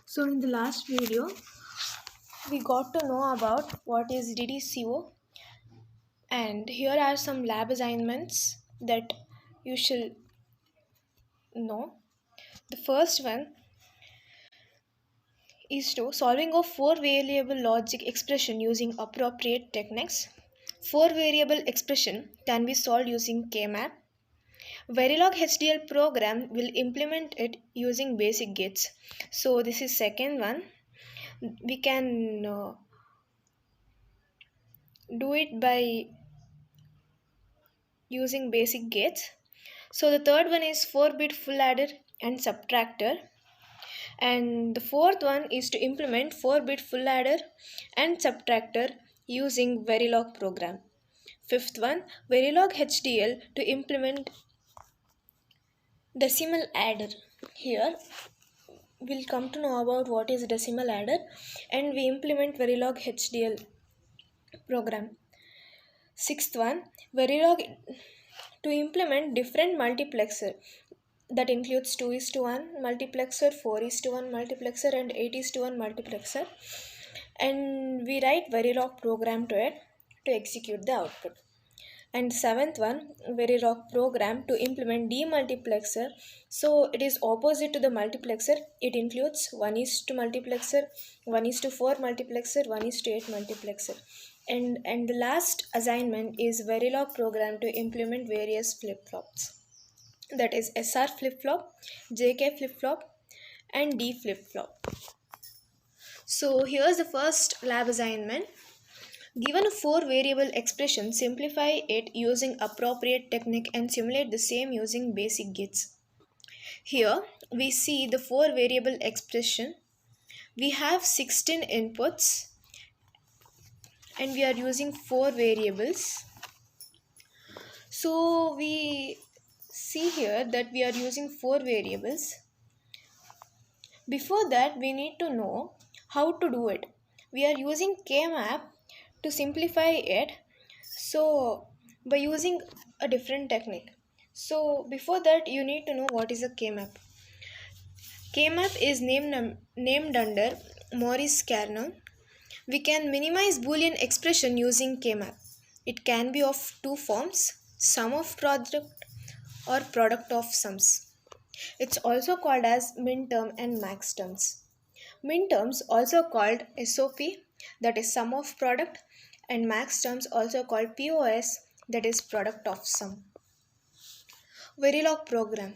So in the last video, we got to know about what is DDCO, and here are some lab assignments that you should know. The first one is to solving of four variable logic expression using appropriate techniques. Four variable expression can be solved using K-map. Verilog HDL program will implement it using basic gates. So this is second one. We can do it by using basic gates. So the third one is 4-bit full adder and subtractor. And the fourth one is to implement 4-bit full adder and subtractor using Verilog program. Fifth one, Verilog HDL to implement decimal adder. Here we'll come to know about what is decimal adder, and we implement Verilog HDL program. Sixth one, Verilog to implement different multiplexer that includes 2 is to 1 multiplexer, 4 is to 1 multiplexer, and 8 is to 1 multiplexer, and we write Verilog program to it to execute the output. And seventh one, Verilog program to implement demultiplexer. So it is opposite to the multiplexer. It includes 1 is to multiplexer, 1 is to 4 multiplexer, 1 is to 8 multiplexer. And the last assignment is Verilog program to implement various flip-flops. That is SR flip-flop, JK flip-flop, and D flip-flop. So here's the first lab assignment. Given a 4-variable expression, simplify it using appropriate technique and simulate the same using basic gates. Here we see the 4-variable expression. We have 16 inputs and we are using 4 variables. So we see here that we are using 4 variables. Before that, we need to know how to do it. We are using K-map to simplify it, so by using a different technique. So before that, you need to know what is a K-map. K-map is named under Maurice Carnot. We can minimize Boolean expression using K-map. It can be of two forms, sum of product or product of sums. It's also called as minterm and max terms. Minterms also called SOP, that is sum of product, and max terms also called POS, that is product of sum. Verilog program.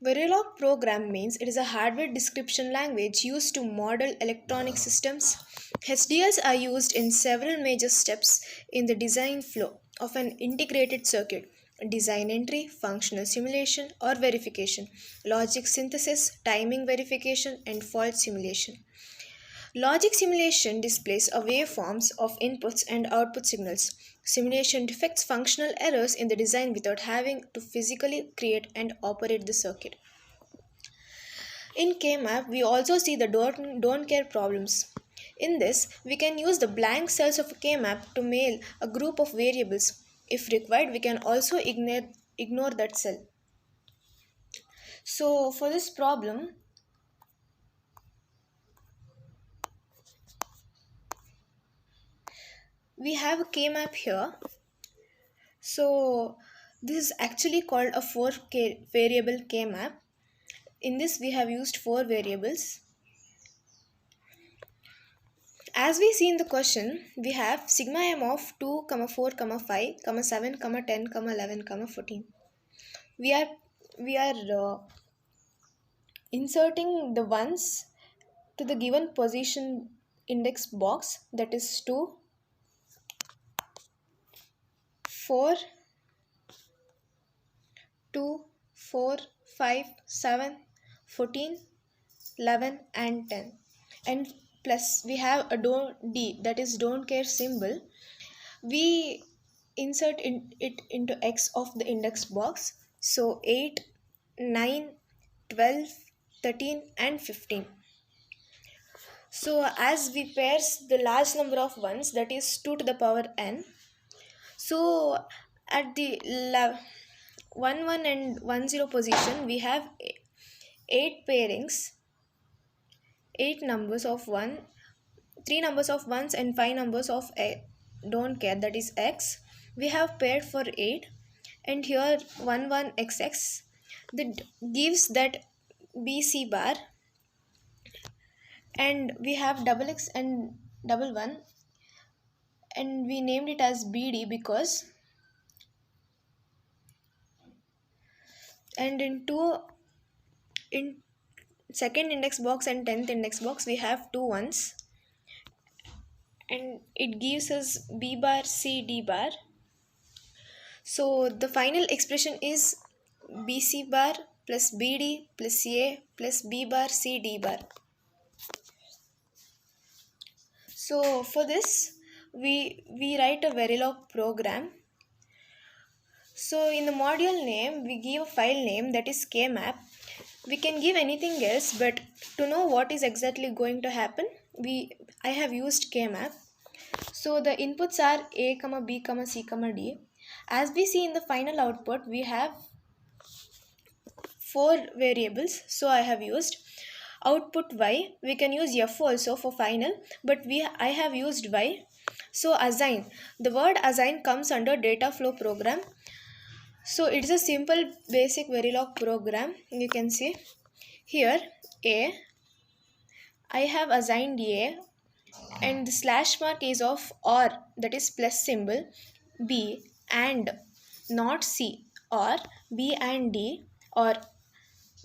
Verilog program means it is a hardware description language used to model electronic systems. HDLs are used in several major steps in the design flow of an integrated circuit: design entry, functional simulation or verification, logic synthesis, timing verification, and fault simulation. Logic simulation displays a waveforms of inputs and output signals. Simulation detects functional errors in the design without having to physically create and operate the circuit. In K-map, we also see the don't care problems. In this, we can use the blank cells of a K-map to mail a group of variables. If required, we can also ignore that cell. So for this problem, we have a K-map here. So this is actually called a 4 variable K-map. In this we have used 4 variables. As we see in the question, we have sigma m of 2, 4, 5, 7, 10, 11, 14. We are inserting the ones to the given position index box, that is 2, 4, 2, 4, 5, 7, 14, 11 and 10, and plus we have a D, that is don't care symbol. We insert it into X of the index box. So 8, 9, 12, 13 and 15. So as we pairs the large number of ones, that is 2 to the power n. So at the 1, 1 and 1, 0 position, we have 8 pairings 8 numbers of 1, 3 numbers of ones and 5 numbers of don't care, that is x. We have paired for 8, and here 11xx that gives that bc bar, and we have double x and double 1, and we named it as bd because, and in second index box and 10th index box we have two ones, and it gives us b bar c d bar. So the final expression is bc bar plus bd plus a plus b bar c d bar. So for this we write a Verilog program. So in the module name we give a file name, that is kmap. We can give anything else, but to know what is exactly going to happen, I have used kmap. So the inputs are a, b, c, d. As we see in the final output, we have 4 variables. So I have used output y. We can use f also for final, but I have used y. So assign. The word assign comes under data flow program. So it is a simple basic Verilog program. You can see here a. I have assigned a, and the slash mark is of or, that is plus symbol, b and not c, or b and d, or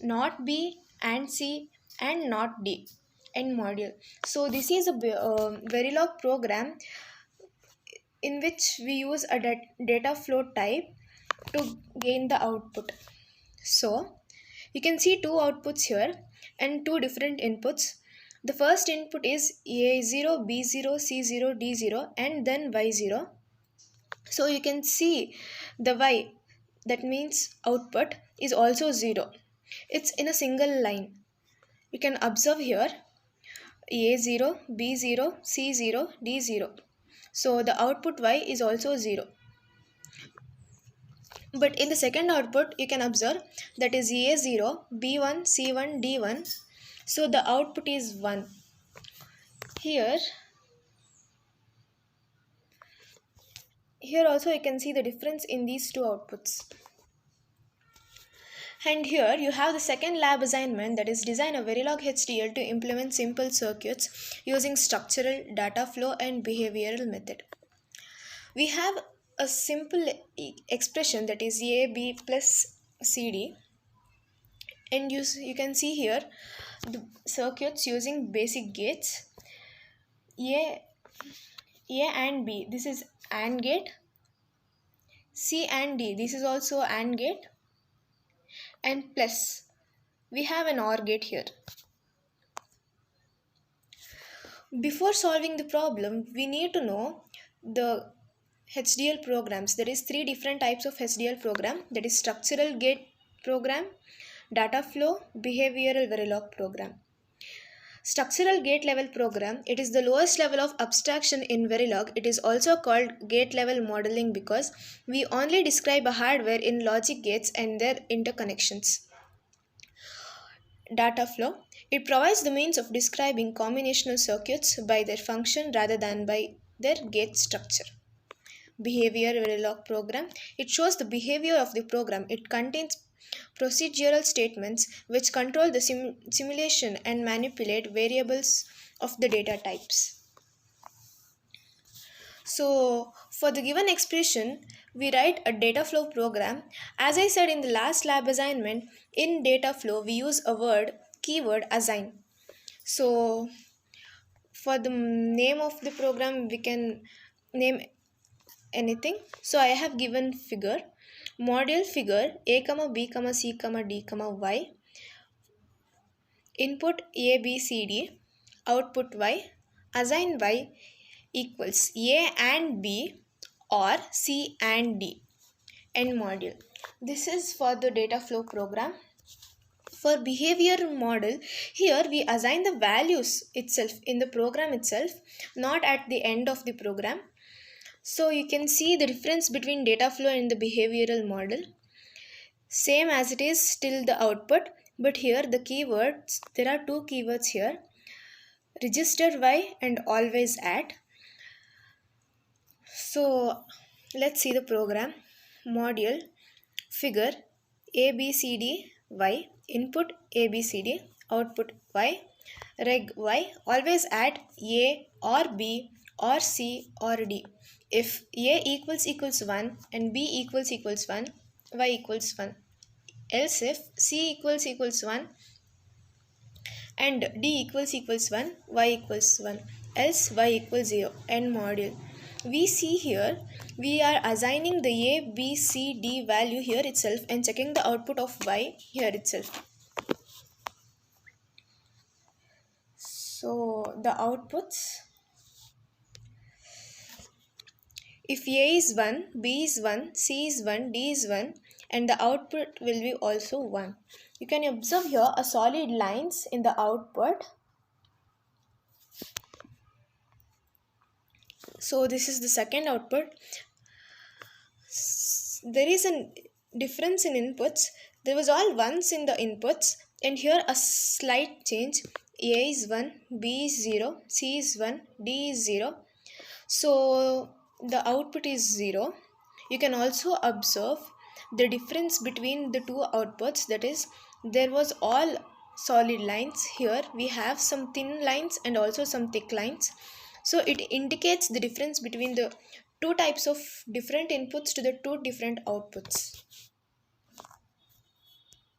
not b and c and not d, end module. So this is a Verilog program in which we use a data flow type to gain the output. So you can see two outputs here and two different inputs. The first input is A0, B0, C0, D0, and then Y0. So you can see the Y, that means output, is also 0. It's in a single line. You can observe here A0, B0, C0, D0. So the output Y is also 0. But in the second output, you can observe that is A0, B1, C1, D1. So the output is 1. Here also you can see the difference in these two outputs. And here you have the second lab assignment, that is design a Verilog HDL to implement simple circuits using structural, data flow and behavioral method. We have a simple expression, that is A, B plus CD, and you can see here the circuits using basic gates A and B. This is AND gate. C and D. This is also AND gate. And plus we have an OR gate here. Before solving the problem, we need to know the HDL programs. There is 3 different types of HDL program, that is structural gate program, data flow, behavioral Verilog program. Structural gate level program, it is the lowest level of abstraction in Verilog. It is also called gate level modeling because we only describe a hardware in logic gates and their interconnections. Data flow, it provides the means of describing combinational circuits by their function rather than by their gate structure. Behavior Verilog program, it shows the behavior of the program. It contains procedural statements which control the simulation and manipulate variables of the data types. So for the given expression, we write a data flow program. As I said in the last lab assignment, in data flow we use a keyword assign. So for the name of the program, we can name anything. So I have given figure, module figure A, B, C, D, Y, input A, B, C, D, output Y, assign Y equals A and B or C and D, end module. This is for the data flow program. For behavior model, here we assign the values itself in the program itself, not at the end of the program. So you can see the difference between data flow and the behavioral model. Same as it is till the output, but here the keywords, there are two keywords here. register y and always at. So let's see the program. Module figure ABCD y, input ABCD, output y, reg y, always add A or B or C or D. If A equals 1 and B equals 1, y equals 1. Else if C equals 1 and D equals 1, y equals 1, else y equals 0. End module. We see here we are assigning the a b c d value here itself and checking the output of y here itself. So the outputs, if a is 1, b is 1, c is 1, d is 1, and the output will be also 1. You can observe here a solid lines in the output. So this is the second output. There is a difference in inputs. There was all ones in the inputs, and here a slight change. A is 1, B is 0, C is 1, D is 0. So the output is 0. You can also observe the difference between the two outputs, that is there was all solid lines. Here we have some thin lines and also some thick lines. So it indicates the difference between the two types of different inputs to the two different outputs.